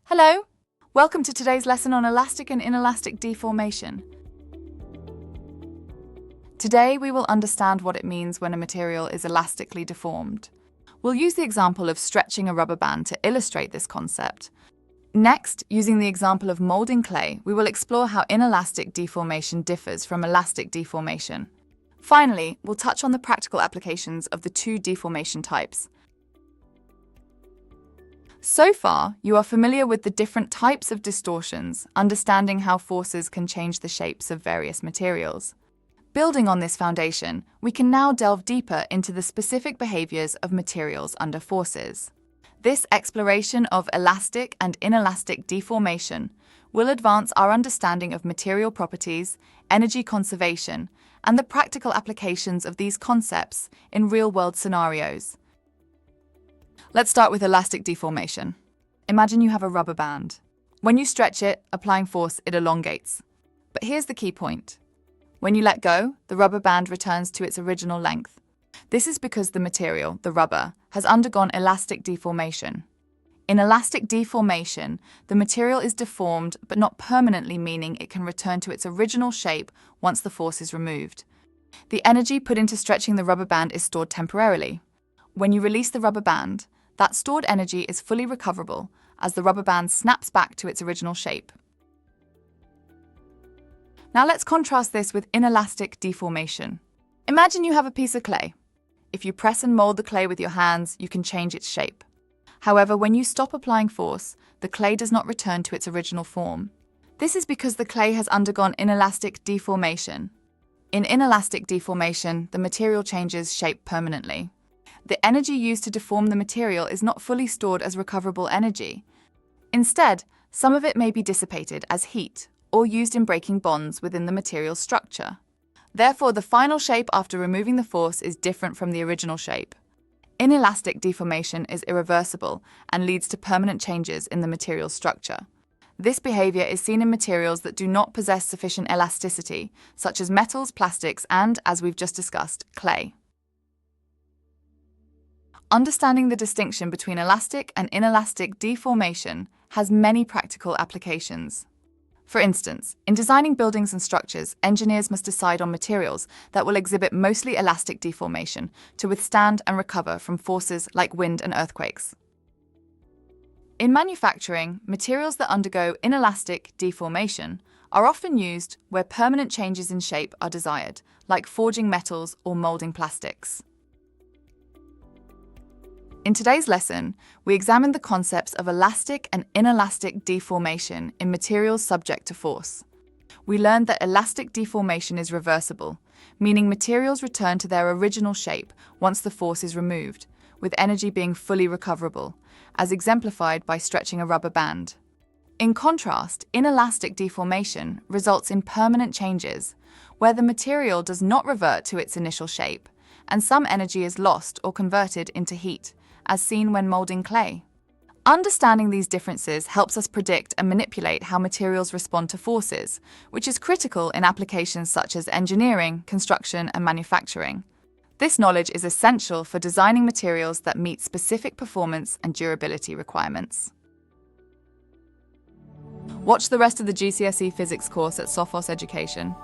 Hello! Welcome to today's lesson on elastic and inelastic deformation. Today we will understand what it means when a material is elastically deformed. We'll use the example of stretching a rubber band to illustrate this concept. Next, using the example of molding clay, we will explore how inelastic deformation differs from elastic deformation. Finally, we'll touch on the practical applications of the two deformation types. So far, you are familiar with the different types of distortions, understanding how forces can change the shapes of various materials. Building on this foundation, we can now delve deeper into the specific behaviors of materials under forces. This exploration of elastic and inelastic deformation will advance our understanding of material properties, energy conservation, and the practical applications of these concepts in real-world scenarios. Let's start with elastic deformation. Imagine you have a rubber band. When you stretch it, applying force, it elongates. But here's the key point. When you let go, the rubber band returns to its original length. This is because the material, the rubber, has undergone elastic deformation. In elastic deformation, the material is deformed but not permanently, meaning it can return to its original shape once the force is removed. The energy put into stretching the rubber band is stored temporarily. When you release the rubber band, that stored energy is fully recoverable as the rubber band snaps back to its original shape. Now let's contrast this with inelastic deformation. Imagine you have a piece of clay. If you press and mold the clay with your hands, you can change its shape. However, when you stop applying force, the clay does not return to its original form. This is because the clay has undergone inelastic deformation. In inelastic deformation, the material changes shape permanently. The energy used to deform the material is not fully stored as recoverable energy. Instead, some of it may be dissipated as heat or used in breaking bonds within the material's structure. Therefore, the final shape after removing the force is different from the original shape. Inelastic deformation is irreversible and leads to permanent changes in the material's structure. This behavior is seen in materials that do not possess sufficient elasticity, such as metals, plastics, and, as we've just discussed, clay. Understanding the distinction between elastic and inelastic deformation has many practical applications. For instance, in designing buildings and structures, engineers must decide on materials that will exhibit mostly elastic deformation to withstand and recover from forces like wind and earthquakes. In manufacturing, materials that undergo inelastic deformation are often used where permanent changes in shape are desired, like forging metals or molding plastics. In today's lesson, we examined the concepts of elastic and inelastic deformation in materials subject to force. We learned that elastic deformation is reversible, meaning materials return to their original shape once the force is removed, with energy being fully recoverable, as exemplified by stretching a rubber band. In contrast, inelastic deformation results in permanent changes, where the material does not revert to its initial shape, and some energy is lost or converted into heat, as seen when molding clay. Understanding these differences helps us predict and manipulate how materials respond to forces, which is critical in applications such as engineering, construction, and manufacturing. This knowledge is essential for designing materials that meet specific performance and durability requirements. Watch the rest of the GCSE physics course at Sophos Education.